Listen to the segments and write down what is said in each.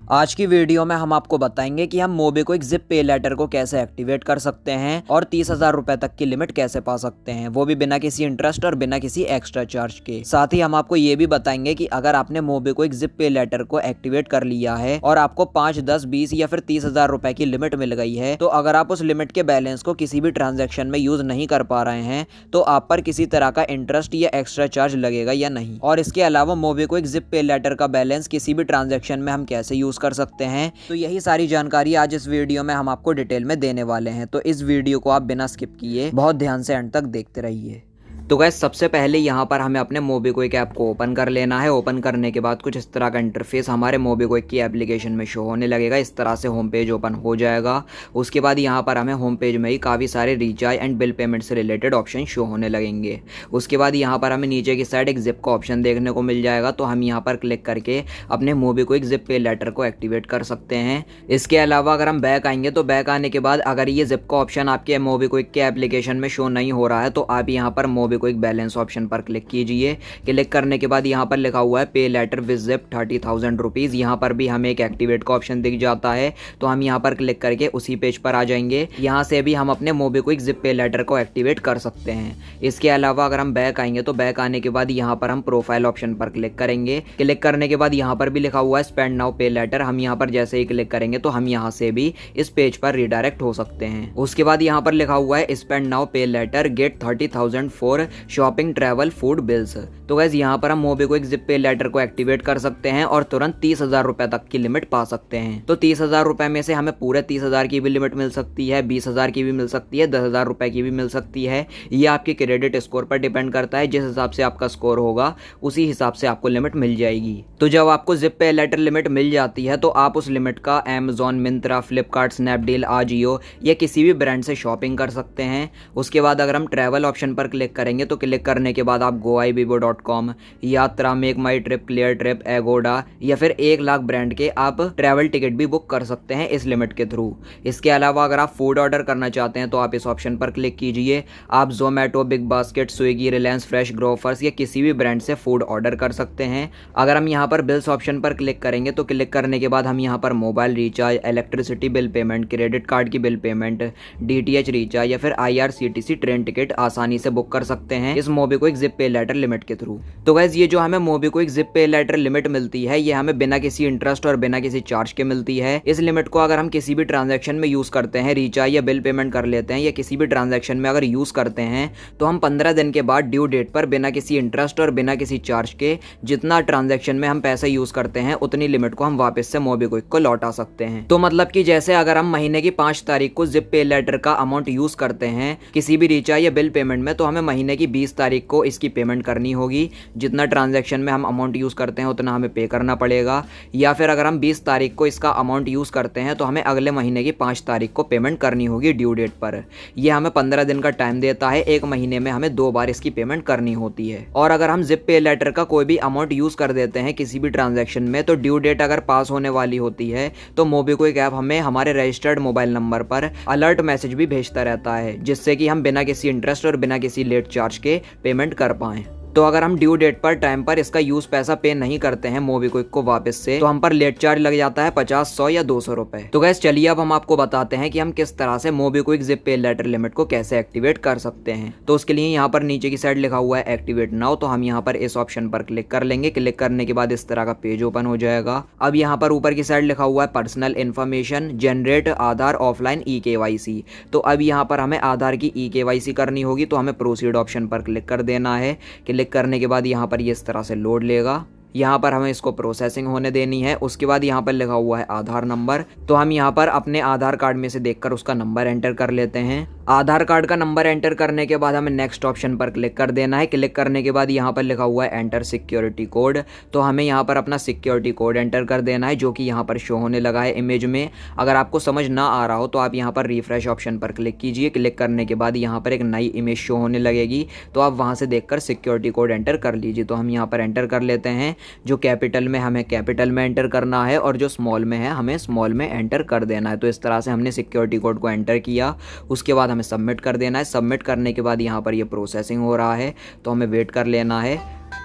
आज की वीडियो में हम आपको बताएंगे कि हम मोबीक्विक जिप पे लेटर को कैसे एक्टिवेट कर सकते हैं और 30,000 रुपए तक की लिमिट कैसे पा सकते हैं, वो भी बिना किसी इंटरेस्ट और बिना किसी एक्स्ट्रा चार्ज के। साथ ही हम आपको ये भी बताएंगे कि अगर आपने मोबीक्विक जिप पे लेटर को एक्टिवेट कर लिया है और आपको 5, 10, 20 या फिर 30,000 रुपए की लिमिट मिल गई है, तो अगर आप उस लिमिट के बैलेंस को किसी भी ट्रांजेक्शन में यूज नहीं कर पा रहे हैं तो आप पर किसी तरह का इंटरेस्ट या एक्स्ट्रा चार्ज लगेगा या नहीं। और इसके अलावा मोबीक्विक जिप पे लेटर का बैलेंस किसी भी ट्रांजेक्शन में हम कैसे यूज कर सकते हैं, तो यही सारी जानकारी आज इस वीडियो में हम आपको डिटेल में देने वाले हैं। तो इस वीडियो को आप बिना स्किप किए बहुत ध्यान से एंड तक देखते रहिए। तो गाइस, सबसे पहले यहाँ पर हमें अपने मोबीक्विक ऐप को ओपन कर लेना है। ओपन करने के बाद कुछ इस तरह का इंटरफेस हमारे मोबीक्विक की एप्लीकेशन में शो होने लगेगा। इस तरह से होम पेज ओपन हो जाएगा। उसके बाद यहाँ पर हमें होम पेज में ही काफ़ी सारे रिचार्ज एंड बिल पेमेंट से रिलेटेड ऑप्शन शो होने लगेंगे। उसके बाद यहाँ पर हमें नीचे की साइड एक जिप का ऑप्शन देखने को मिल जाएगा, तो हम यहाँ पर क्लिक करके अपने मोबीक्विक जिप पे लेटर को एक्टिवेट कर सकते हैं। इसके अलावा अगर हम बैक आएंगे तो बैक आने के बाद अगर ये जिप का ऑप्शन आपके मोबीक्विक के एप्लीकेशन में शो नहीं हो रहा है तो आप यहाँ पर मोबीक्विक बैलेंस ऑप्शन पर क्लिक कीजिए। क्लिक करने के बाद यहाँ पर लिखा हुआ है पे लेटर विद जिप 30,000 रुपीज। यहाँ पर भी हमें एक एक्टिवेट का ऑप्शन दिख जाता है, तो हम यहाँ पर क्लिक करके उसी पेज पर आ जाएंगे। यहाँ से भी हम अपने मोबीक्विक जिप पे लेटर को एक्टिवेट कर सकते हैं। इसके अलावा अगर हम बैक आएंगे तो बैक आने के बाद यहाँ पर हम प्रोफाइल ऑप्शन पर क्लिक करेंगे। क्लिक करने के बाद यहाँ पर भी लिखा हुआ है स्पेंड नाउ पे लेटर। हम यहाँ पर जैसे ही क्लिक करेंगे तो हम यहाँ से भी इस पेज पर रिडायरेक्ट हो सकते हैं। उसके बाद यहाँ पर लिखा हुआ है spend now pay later get 30,000 for shopping, travel, food bills. तो गाइस, यहाँ पर हम मोबीक्विक जिप पे लेटर को एक्टिवेट कर सकते हैं और तुरंत 30,000 रुपए तक की लिमिट पा सकते हैं। तो 30,000 रुपए में से हमें पूरे 30,000 की भी लिमिट मिल सकती है, 20,000 की भी मिल सकती है, 10,000 रुपए की भी मिल सकती है। ये आपके क्रेडिट स्कोर पर डिपेंड करता है। जिस हिसाब से आपका स्कोर होगा उसी हिसाब से आपको लिमिट मिल जाएगी। तो जब आपको जिप पे लेटर लिमिट मिल जाती है तो आप उस लिमिट का Amazon, मिंत्रा, फ्लिपकार्ट, स्नैपडील, आजियो या किसी भी ब्रांड से शॉपिंग कर सकते हैं। उसके बाद अगर हम ट्रैवल ऑप्शन पर क्लिक करेंगे तो क्लिक करने के बाद आप goibibo.com, यात्रा, मेक माई ट्रिप, क्लियर ट्रिप, एगोडा या फिर 1 लाख ब्रांड के आप ट्रैवल टिकट भी बुक कर सकते हैं इस लिमिट के थ्रू। इसके अलावा अगर आप फूड ऑर्डर करना चाहते हैं तो आप इस ऑप्शन पर क्लिक कीजिए। आप Zomato, big basket, Swiggy, Reliance fresh, Grofers या किसी भी ब्रांड से फूड ऑर्डर कर सकते हैं। अगर हम यहाँ पर बिल्स ऑप्शन पर क्लिक करेंगे तो क्लिक करने के बाद हम यहाँ पर mobile recharge, electricity bill payment, credit card की बिल पेमेंट, DTH रिचार्ज या फिर IRCTC ट्रेन टिकट आसानी से बुक कर सकते हैं इस MobiKwik Zip pay letter limit के थ्रू। तो गाइस, ये जो हमें MobiKwik Zip pay letter limit मिलती है ये हमें बिना किसी इंटरेस्ट और बिना किसी चार्ज के मिलती है। इस लिमिट को अगर हम किसी भी ट्रांजैक्शन में यूज करते हैं, रिचार्ज या बिल पेमेंट कर लेते हैं या किसी भी ट्रांजैक्शन में अगर यूज करते हैं तो हम 15 दिन के बाद ड्यू डेट पर बिना किसी इंटरेस्ट और बिना किसी चार्ज के जितना ट्रांजैक्शन में हम पैसा यूज करते हैं उतनी लिमिट को हम वापस से मोबीक्विक को लौटा सकते हैं। तो मतलब कि जैसे अगर हम महीने की 5 तारीख को जिप पे लेटर का अमाउंट यूज करते हैं किसी भी रिचार्ज या बिल पेमेंट में, तो हमें महीने की 20 तारीख को इसकी पेमेंट करनी होगी। जितना ट्रांजैक्शन में हम अमाउंट यूज करते हैं उतना हमें पे करना पड़ेगा। या फिर अगर हम 20 तारीख को इसका अमाउंट यूज करते हैं तो हमें अगले महीने की 5 तारीख को पेमेंट करनी होगी ड्यू डेट पर। यह हमें 15 दिन का टाइम देता है। 1 महीने में हमें 2 बार इसकी पेमेंट करनी होती है। और अगर हम जिप पे लेटर का कोई भी अमाउंट यूज कर देते हैं किसी भी ट्रांजैक्शन में, तो ड्यू डेट अगर पास होने वाली होती है तो मोबीक्विक ऐप हमें हमारे रजिस्टर्ड मोबाइल नंबर पर अलर्ट मैसेज भी भेजता रहता है, जिससे कि हम बिना किसी इंटरेस्ट और बिना किसी लेट चार्ज के पेमेंट कर पाएं। तो अगर हम ड्यू डेट पर टाइम पर इसका यूज पैसा पे नहीं करते हैं मोबीक्विक को वापस से, तो हम पर लेट चार्ज लग जाता है 50, 100 या 200 रुपए। तो गैस, चलिए अब हम आपको बताते हैं कि हम किस तरह से MobiKwik Zip pay letter limit को कैसे एक्टिवेट कर सकते हैं। तो उसके लिए यहाँ पर नीचे की साइड लिखा हुआ है एक्टिवेट नाउ, तो हम यहाँ पर इस ऑप्शन पर क्लिक कर लेंगे। क्लिक करने के बाद इस तरह का पेज ओपन हो जाएगा। अब यहाँ पर ऊपर की साइड लिखा हुआ है पर्सनल इन्फॉर्मेशन, जनरेट आधार ऑफलाइन eKYC। तो अब यहाँ पर हमें आधार की eKYC करनी होगी, तो हमें प्रोसीड ऑप्शन पर क्लिक कर देना है। क्लिक करने के बाद यहाँ पर ये इस तरह से लोड लेगा। यहाँ पर हमें इसको प्रोसेसिंग होने देनी है। उसके बाद यहाँ पर लिखा हुआ है आधार नंबर, तो हम यहाँ पर अपने आधार कार्ड में से देखकर उसका नंबर एंटर कर लेते हैं। आधार कार्ड का नंबर एंटर करने के बाद हमें नेक्स्ट ऑप्शन पर क्लिक कर देना है। क्लिक करने के बाद यहाँ पर लिखा हुआ है एंटर सिक्योरिटी कोड, तो हमें यहाँ पर अपना सिक्योरिटी कोड एंटर कर देना है जो कि यहाँ पर शो होने लगा है इमेज में। अगर आपको समझ ना आ रहा हो तो आप यहाँ पर रिफ्रेश ऑप्शन पर क्लिक कीजिए। क्लिक करने के बाद यहाँ पर एक नई इमेज शो होने लगेगी, तो आप वहाँ से देखकर सिक्योरिटी कोड एंटर कर लीजिए। तो हम यहाँ पर एंटर कर लेते हैं। जो कैपिटल में हमें कैपिटल में एंटर करना है और जो स्मॉल में है हमें स्मॉल में एंटर कर देना है। तो इस तरह से हमने सिक्योरिटी कोड को एंटर किया। उसके बाद हमें सबमिट कर देना है। सबमिट करने के बाद यहाँ पर ये प्रोसेसिंग हो रहा है, तो हमें वेट कर लेना है।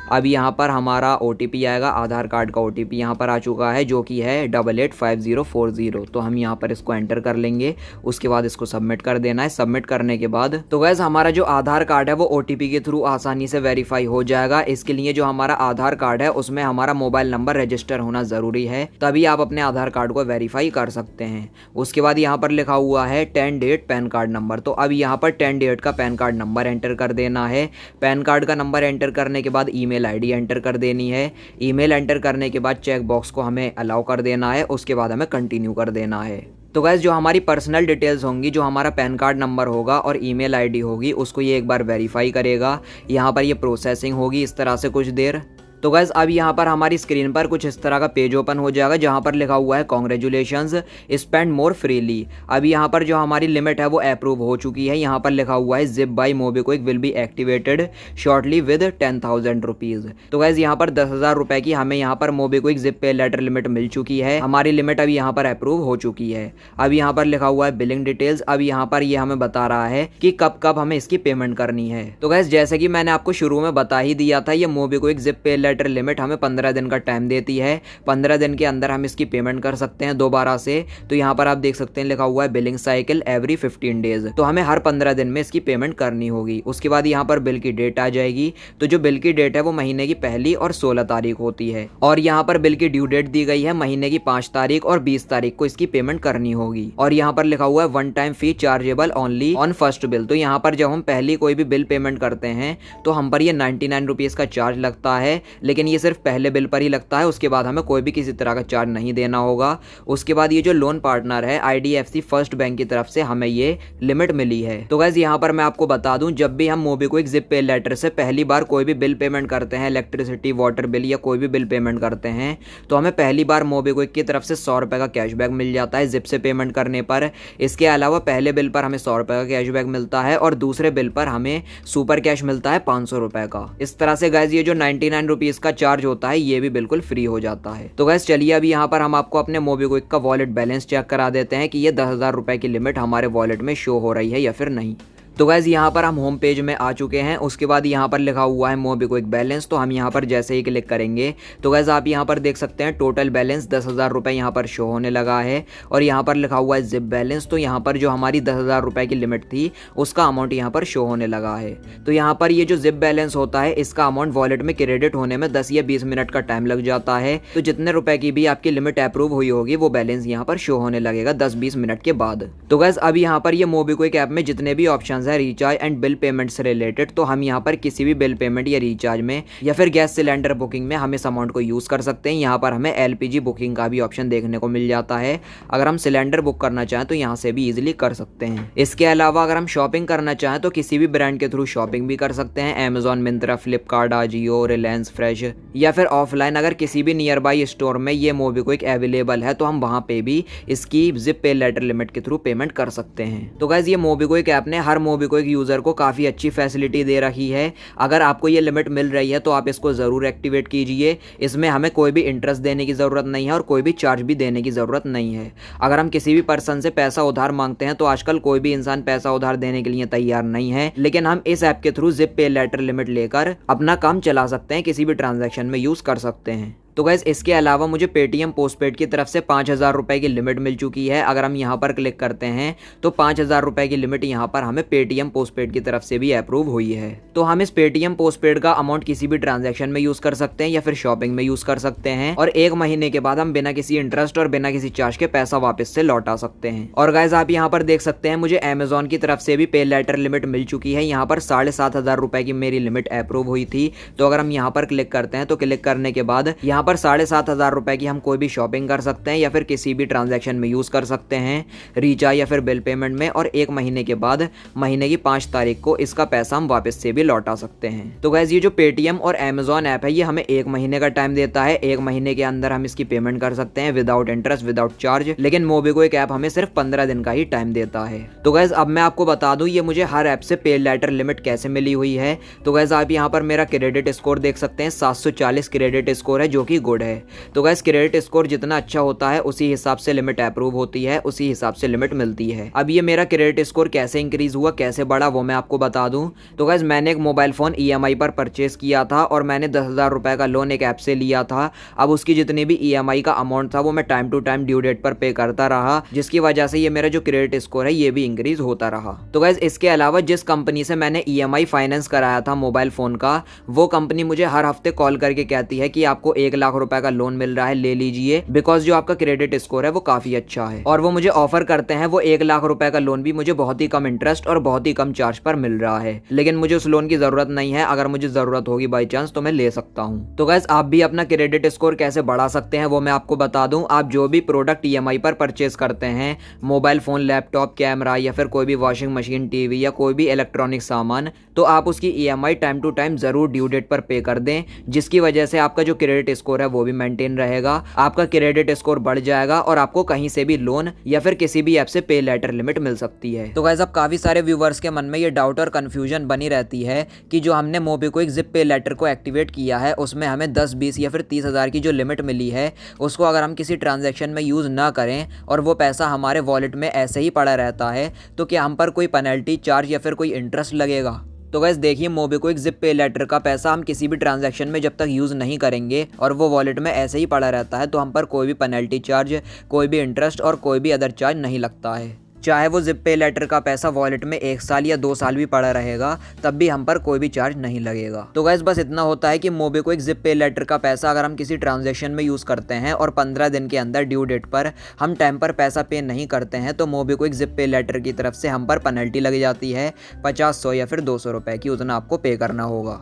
अब यहाँ पर हमारा OTP आएगा, आधार कार्ड का OTP यहाँ पर आ चुका है जो कि है 885040। तो हम यहाँ पर इसको एंटर कर लेंगे, उसके बाद इसको सबमिट कर देना है। सबमिट करने के बाद तो गाइस हमारा जो आधार कार्ड है वो OTP के थ्रू आसानी से वेरीफाई हो जाएगा। इसके लिए जो हमारा आधार कार्ड है उसमें हमारा मोबाइल नंबर रजिस्टर होना जरूरी है, तभी आप अपने आधार कार्ड को वेरीफाई कर सकते हैं। उसके बाद यहाँ पर लिखा हुआ है 10 डेट पैन कार्ड नंबर। तो अब यहाँ पर 10 डेट का पैन कार्ड नंबर एंटर कर देना है। पैन कार्ड का नंबर एंटर करने के बाद ईमेल आईडी एंटर कर देनी है। ईमेल एंटर करने के बाद चेक बॉक्स को हमें अलाउ कर देना है, उसके बाद हमें कंटिन्यू कर देना है। तो गाइस जो हमारी पर्सनल डिटेल्स होंगी, जो हमारा पैन कार्ड नंबर होगा और ईमेल आईडी होगी, उसको ये एक बार वेरीफाई करेगा। यहाँ पर ये प्रोसेसिंग होगी इस तरह से कुछ देर। तो गाइस अब यहाँ पर हमारी स्क्रीन पर कुछ इस तरह का पेज ओपन हो जाएगा जहाँ पर लिखा हुआ है कांग्रेचुलेशंस स्पेंड मोर फ्रीली। अब यहाँ पर जो हमारी लिमिट है वो अप्रूव हो चुकी है। यहाँ पर लिखा हुआ है zip by MobiKwik will be activated shortly with 10,000 rupees. तो गाइस यहाँ पर 10,000 रुपये की हमें यहाँ पर MobiKwik Zip pay letter limit मिल चुकी है। हमारी लिमिट अभी यहाँ पर अप्रूव हो चुकी है। अब यहाँ पर लिखा हुआ है बिलिंग डिटेल्स। अब यहाँ पर ये हमें बता रहा है कि कब कब हमें इसकी पेमेंट करनी है। तो गाइस जैसे कि मैंने आपको शुरू में बता ही दिया था, ये MobiKwik Zip pay letter limit हमें 15 दिन का टाइम देती है। 15 दिन के अंदर हम इसकी पेमेंट कर सकते हैं दोबारा से। तो यहाँ पर आप देख सकते हैं लिखा हुआ है बिलिंग साइकिल एवरी 15 डेज। तो हमें हर 15 दिन में इसकी पेमेंट करनी होगी। उसके बाद यहाँ पर बिल की डेट आ जाएगी। तो जो बिल की डेट है वो महीने की 1 और 16 तारीख होती है। और यहाँ पर बिल की ड्यू डेट दी गई है महीने की 5 तारीख और 20 तारीख को इसकी पेमेंट करनी होगी। और यहाँ पर लिखा हुआ है 1 time fee chargeable only on first bill. तो यहाँ पर जब हम पहली कोई भी बिल पेमेंट करते हैं तो हम पर ये 99 रुपीज़ का चार्ज लगता है, लेकिन ये सिर्फ पहले बिल पर ही लगता है। उसके बाद हमें कोई भी किसी तरह का चार्ज नहीं देना होगा। उसके बाद ये जो लोन पार्टनर है IDFC फर्स्ट बैंक की तरफ से हमें ये लिमिट मिली है। तो गाइस यहाँ पर मैं आपको बता दूं, जब भी हम मोबीक्विक जिप पे लेटर से पहली बार कोई भी बिल पेमेंट करते हैं, इलेक्ट्रिसिटी वाटर बिल या कोई भी बिल पेमेंट करते हैं, तो हमें पहली बार मोबीक्विक की तरफ से 100 रुपये का कैशबैक मिल जाता है जिप से पेमेंट करने पर। इसके अलावा पहले बिल पर हमें 100 रुपये का कैशबैक मिलता है और दूसरे बिल पर हमें सुपर कैश मिलता है 500 रुपये का। इस तरह से गाइस ये जो 99 रुपीज़ का चार्ज होता है ये भी बिल्कुल फ्री हो जाता है। तो गाइस चलिए अभी यहाँ पर हम आपको अपने मोबीक्विक का वॉलेट बैलेंस चेक करा देते हैं कि ये 10,000 रुपये की लिमिट हमारे वॉलेट में शो हो रही है या फिर नहीं। तो गाइस यहाँ पर हम होम पेज में आ चुके हैं। उसके बाद यहाँ पर लिखा हुआ है मोबीक्विक बैलेंस। तो हम यहाँ पर जैसे ही क्लिक करेंगे तो गाइस आप यहाँ पर देख सकते हैं टोटल बैलेंस 10,000 रुपये यहाँ पर शो होने लगा है। और यहाँ पर लिखा हुआ है जिप बैलेंस। तो यहाँ पर जो हमारी 10,000 रुपये की लिमिट थी उसका अमाउंट यहाँ पर शो होने लगा है। तो यहाँ पर ये जो जिप बैलेंस होता है इसका अमाउंट वॉलेट में क्रेडिट होने में 10 या 20 मिनट का टाइम लग जाता है। तो जितने रुपए की भी आपकी लिमिट अप्रूव हुई होगी वो बैलेंस यहाँ पर शो होने लगेगा 10-20 मिनट के बाद। तो गाइस अब यहाँ पर ये मोबीक्विक ऐप में जितने भी ऑप्शंस है रिचार्ज एंड बिल पेमेंट से रिलेटेड, तो हम यहाँ पर किसी भी बिल पेमेंट या रिचार्ज में या फिर गैस सिलेंडर बुकिंग में हम इस अमाउंट को यूज कर सकते हैं। यहाँ पर हमें LPG बुकिंग का भी ऑप्शन देखने को मिल जाता है। अगर हम सिलेंडर बुक करना चाहें तो यहाँ से भी इजीली कर सकते हैं। इसके अलावा अगर हम शॉपिंग करना चाहें तो किसी भी ब्रांड के थ्रू शॉपिंग भी कर सकते हैं। Amazon, मिंत्रा, फ्लिपकार्ट, आजियो, रिलायंस फ्रेश या फिर ऑफलाइन अगर किसी भी नियर बाई स्टोर में ये मोबीक्विक अवेलेबल है तो हम वहाँ पे भी इसकी जिप पे लेटर लिमिट के थ्रू पेमेंट कर सकते हैं। तो गाइस ये मोबीक्विक ऐप ने हर मोबीक्विक यूजर को काफी अच्छी फैसिलिटी दे रखी है। अगर आपको ये लिमिट मिल रही है तो आप इसको जरूर एक्टिवेट कीजिए। इसमें हमें कोई भी इंटरेस्ट देने की जरूरत नहीं है और कोई भी चार्ज भी देने की जरूरत नहीं है। अगर हम किसी भी पर्सन से पैसा उधार मांगते हैं तो आजकल कोई भी इंसान पैसा उधार देने के लिए तैयार नहीं है, लेकिन हम इस ऐप के through zip pay letter limit लेकर अपना काम चला सकते हैं, किसी भी ट्रांजैक्शन में यूज कर सकते हैं। तो गाइस इसके अलावा मुझे पेटीएम पोस्टपेड की तरफ से 5,000 रुपये की लिमिट मिल चुकी है। अगर हम यहाँ पर क्लिक करते हैं तो 5,000 रुपये की लिमिट यहाँ पर हमें पेटीएम पोस्टपेड की तरफ से भी अप्रूव हुई है। तो हम इस पेटीएम पोस्टपेड का अमाउंट किसी भी ट्रांजैक्शन में यूज कर सकते हैं या फिर शॉपिंग में यूज कर सकते हैं और 1 महीने के बाद हम बिना किसी इंटरेस्ट और बिना किसी चार्ज के पैसा वापस से लौटा सकते हैं। और गाइस आप यहाँ पर देख सकते हैं मुझे Amazon की तरफ से भी पे लेटर लिमिट मिल चुकी है। यहाँ पर 7,500 रुपये की मेरी लिमिट अप्रूव हुई थी। तो अगर हम यहाँ पर क्लिक करते हैं तो क्लिक करने के बाद यहाँ पर 7,500 रुपए की हम कोई भी शॉपिंग कर सकते हैं या फिर किसी भी ट्रांजैक्शन में यूज कर सकते हैं, रिचार्ज या फिर बिल पेमेंट में। और 1 महीने के बाद महीने की 5 तारीख को इसका पैसा हम वापस से भी लौटा सकते हैं। तो गाइस ये जो पेटीएम और Amazon ऐप है ये हमें 1 महीने का टाइम देता है। 1 महीने के अंदर हम इसकी पेमेंट कर सकते हैं विदाउट इंटरेस्ट, विदाउट चार्ज। लेकिन मोबीक्विक ऐप हमें सिर्फ 15 दिन का ही टाइम देता है। तो गाइस अब मैं आपको बता दूं ये मुझे हर ऐप से पे लेटर लिमिट कैसे मिली हुई है। तो गाइस आप यहाँ पर मेरा क्रेडिट स्कोर देख सकते हैं, 740 क्रेडिट स्कोर है जो कि गुड है। तो गाइस क्रेडिट स्कोर जितना अच्छा होता है उसी हिसाब से लिमिट अप्रूव होती है, उसी हिसाब से लिमिट मिलती है। अब ये मेरा क्रेडिट स्कोर कैसे इंक्रीज हुआ, कैसे बढ़ा, वो मैं आपको बता दूं। तो गाइस मैंने एक मोबाइल फोन EMI पर परचेज किया था और मैंने 10,000 रुपए का लोन एक ऐप से लिया था। अब उसकी जितनी भी EMI का अमाउंट था वो मैं time to time due date पर पे करता रहा, जिसकी वजह से ये मेरा जो क्रेडिट स्कोर है ये भी इंक्रीज होता रहा। तो गाइस इसके अलावा जिस कंपनी से मैंने EMI फाइनेंस कराया था मोबाइल फोन का, वो कंपनी मुझे हर हफ्ते कॉल करके कहती है कि आपको 1 लाख रुपए का लोन मिल रहा है, ले लीजिए, बिकॉज जो आपका क्रेडिट स्कोर है वो काफी अच्छा है। और वो मुझे ऑफर करते हैं वो 1 लाख रुपए का लोन भी मुझे बहुत ही कम इंटरेस्ट और बहुत ही कम चार्ज पर मिल रहा है। लेकिन मुझे उस लोन की जरूरत नहीं है, अगर मुझे जरूरत होगी बाई चांस तो मैं ले सकता हूँ। तो गाइस आप भी अपना क्रेडिट स्कोर कैसे बढ़ा सकते हैं वो मैं आपको बता दूं। आप जो भी प्रोडक्ट EMI पर परचेज करते हैं, मोबाइल फोन, लैपटॉप, कैमरा या फिर कोई भी वॉशिंग मशीन, टीवी या कोई भी इलेक्ट्रॉनिक सामान, तो आप उसकी EMI टाइम टू टाइम जरूर ड्यू डेट पर पे कर दें, जिसकी वजह से आपका जो क्रेडिट स्कोर है वो भी मेंटेन रहेगा, आपका क्रेडिट स्कोर बढ़ जाएगा और आपको कहीं से भी लोन या फिर किसी भी ऐप से पे लेटर लिमिट मिल सकती है। तो गाइस अब काफी सारे व्यूवर्स के मन में ये डाउट और कंफ्यूजन बनी रहती है कि जो हमने मोबीक्विक जिप पे लेटर को एक्टिवेट किया है उसमें हमें 10, 20 या फिर 30,000 की जो लिमिट मिली है उसको अगर हम किसी ट्रांजैक्शन में यूज ना करें और वो पैसा हमारे वॉलेट में ऐसे ही पड़ा रहता है, तो क्या हम पर कोई पेनल्टी, चार्ज या फिर कोई इंटरेस्ट लगेगा? तो गाइस देखिए मोबीक्विक जिप पे लेटर का पैसा हम किसी भी ट्रांजैक्शन में जब तक यूज़ नहीं करेंगे और वो वॉलेट में ऐसे ही पड़ा रहता है, तो हम पर कोई भी पेनल्टी चार्ज, कोई भी इंटरेस्ट और कोई भी अदर चार्ज नहीं लगता है। चाहे वो जिप पे लेटर का पैसा वॉलेट में 1 साल या 2 साल भी पड़ा रहेगा, तब भी हम पर कोई भी चार्ज नहीं लगेगा। तो गाइस बस इतना होता है कि मोबीक्विक जिप पे लेटर का पैसा अगर हम किसी ट्रांजैक्शन में यूज़ करते हैं और 15 दिन के अंदर ड्यू डेट पर हम टाइम पर पैसा पे नहीं करते हैं, तो मोबीक्विक जिप पे लेटर की तरफ से हम पर पेनल्टी लग जाती है 50, 100 या फिर 200 रुपए की, उतना आपको पे करना होगा।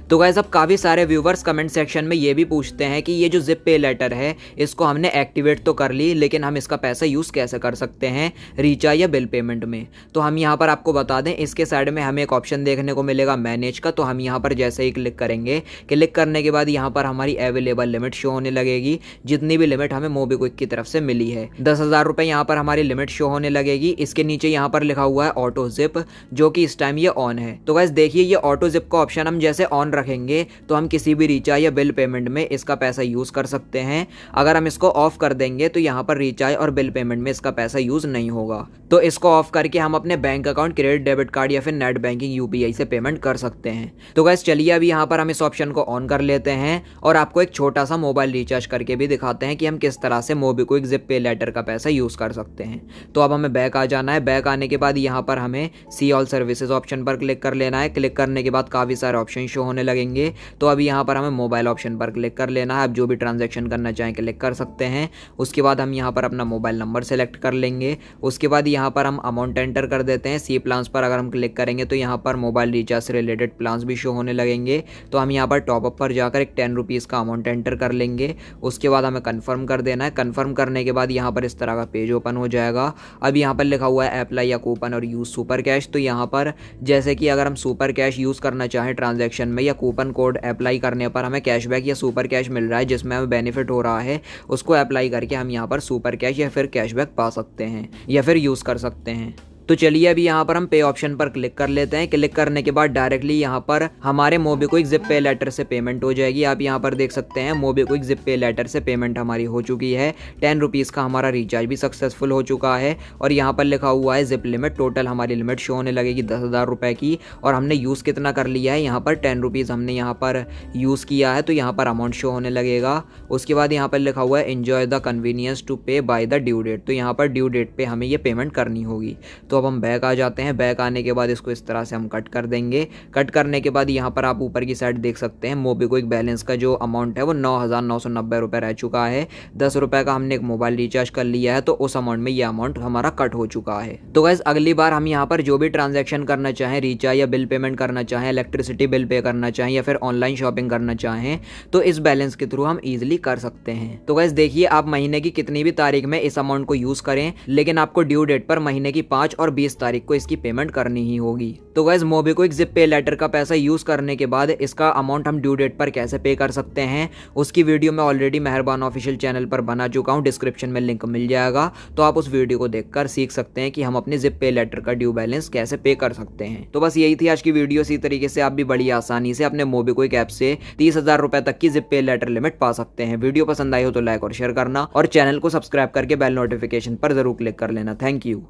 तो गाइस अब काफ़ी सारे व्यूवर्स कमेंट सेक्शन में ये भी पूछते हैं कि ये जो जिप पे लेटर है इसको हमने एक्टिवेट तो कर ली, लेकिन हम इसका पैसा यूज़ कैसे कर सकते हैं रिचार्ज या बिल पेमेंट में। तो हम यहाँ पर आपको बता दें, इसके साइड में हमें एक ऑप्शन देखने को मिलेगा मैनेज का। तो हम यहाँ पर जैसे ही क्लिक करेंगे, क्लिक करने के बाद यहाँ पर हमारी अवेलेबल लिमिट शो होने लगेगी, जितनी भी लिमिट हमें मोबीक्विक की तरफ से मिली है। 10,000 रुपये यहाँ पर हमारी लिमिट शो होने लगेगी। इसके नीचे यहाँ पर लिखा हुआ है ऑटो जिप, जो कि इस टाइम ये ऑन है। तो गाइस देखिए ये ऑटो जिप का ऑप्शन हम जैसे ऑन रखेंगे तो हम किसी भी रिचार्ज या बिल पेमेंट में इसका पैसा यूज कर सकते हैं। अगर हम इसको ऑफ कर देंगे तो यहाँ पर रिचार्ज और बिल पेमेंट में इसका पैसा यूज नहीं होगा। तो इसको ऑफ करके हम अपने bank account, credit, debit card या फिर नेट बैंकिंग UPI से पेमेंट कर सकते हैं। तो गाइस चलिए अभी यहाँ पर हम इस ऑप्शन को ऑन कर लेते हैं और आपको एक छोटा सा मोबाइल रिचार्ज करके भी दिखाते हैं कि हम किस तरह से मोबीक्विक जिप पे लेटर का पैसा यूज कर सकते हैं। तो अब हमें बैक आ जाना है। बैक आने के बाद यहाँ पर हमें सी ऑल सर्विसेज ऑप्शन पर क्लिक कर लेना है। क्लिक करने के बाद काफी सारे ऑप्शन शो होने लगेंगे। तो अभी यहाँ पर हमें मोबाइल ऑप्शन पर क्लिक कर लेना है। आप जो भी ट्रांजैक्शन करना चाहें क्लिक कर सकते हैं। उसके बाद हम यहाँ पर अपना मोबाइल नंबर सेलेक्ट कर लेंगे। उसके बाद यहाँ पर हम अमाउंट एंटर कर देते हैं। सी प्लान्स पर अगर हम क्लिक करेंगे तो यहाँ पर मोबाइल रिचार्ज से रिलेटेड प्लान्स भी शो होने लगेंगे। तो हम यहाँ पर टॉपअप पर जाकर एक 10 रुपीज़ का अमाउंट एंटर कर लेंगे। उसके बाद हमें कन्फर्म कर देना है। कन्फर्म करने के बाद यहाँ पर इस तरह का पेज ओपन हो जाएगा। अब यहाँ पर लिखा हुआ है अप्लाई या कूपन और यूज़ सुपर कैश। तो यहाँ पर जैसे कि अगर हम सुपर कैश यूज़ करना चाहें ट्रांजैक्शन में या कूपन कोड अप्लाई करने पर हमें कैशबैक या सुपर कैश मिल रहा है जिसमें हमें बेनिफिट हो रहा है, उसको अप्लाई करके हम यहाँ पर सुपर कैश या फिर कैशबैक पा सकते हैं या फिर यूज़ कर सकते हैं। तो चलिए अभी यहाँ पर हम पे ऑप्शन पर क्लिक कर लेते हैं। क्लिक करने के बाद डायरेक्टली यहाँ पर हमारे मोबीक्विक जिप पे लेटर से पेमेंट हो जाएगी। आप यहाँ पर देख सकते हैं मोबीक्विक जिप पे लेटर से पेमेंट हमारी हो चुकी है। 10 रुपीज़ का हमारा रिचार्ज भी सक्सेसफुल हो चुका है और यहाँ पर लिखा हुआ है जिप लिमिट। टोटल हमारी लिमिट शो होने लगेगी 10,000 रुपये की और हमने यूज़ कितना कर लिया है, यहाँ पर 10 रुपीज़ हमने यहाँ पर यूज़ किया है। तो यहाँ पर अमाउंट शो होने लगेगा। उसके बाद यहाँ पर लिखा हुआ है एंजॉय द कन्वीनियंस टू पे बाय द ड्यू डेट। तो यहाँ पर ड्यू डेट पे हमें ये पेमेंट करनी होगी। तो अब हम बैक आ जाते हैं। बैक आने के बाद इसको इस तरह से हम कट कर देंगे। कट करने के बाद यहाँ पर आप ऊपर की साइड देख सकते हैं मोबीक्विक बैलेंस का जो अमाउंट है वो 9,990 रुपये रह चुका है। 10 रुपये का हमने एक मोबाइल रिचार्ज कर लिया है, तो उस अमाउंट में ये अमाउंट हमारा कट हो चुका है। तो गाइस अगली बार हम यहाँ पर जो भी ट्रांजैक्शन करना चाहें, रिचार्ज या बिल पेमेंट करना चाहें, इलेक्ट्रिसिटी बिल पे करना चाहें या फिर ऑनलाइन शॉपिंग करना चाहें, तो इस बैलेंस के थ्रू हम ईजिली कर सकते हैं। तो गाइस देखिए आप महीने की कितनी भी तारीख में इस अमाउंट को यूज करें, लेकिन आपको ड्यू डेट पर महीने की 5 और और 20 तारीख को इसकी पेमेंट करनी ही होगी। तो guys MobiKwik Zip pay letter का पैसा यूज करने के बाद इसका अमाउंट हम ड्यू डेट पर कैसे पे कर सकते हैं उसकी वीडियो मैं ऑलरेडी मेहरबान ऑफिशियल चैनल पर बना चुका हूं, डिस्क्रिप्शन में लिंक मिल जाएगा, तो आप उस वीडियो को देखकर सीख सकते हैं कि हम अपने जिप पे लेटर का ड्यू बैलेंस कैसे पे कर सकते हैं। तो बस यही थी आज की वीडियो। इसी तरीके से आप भी बड़ी आसानी से अपने मोबीक्विक ऐप से 30,000 रुपए तक की जिप पे लेटर लिमिट पा सकते हैं। वीडियो पसंद आई हो तो लाइक और शेयर करना और चैनल को सब्सक्राइब करके बेल नोटिफिकेशन पर जरूर क्लिक कर लेना। Thank you.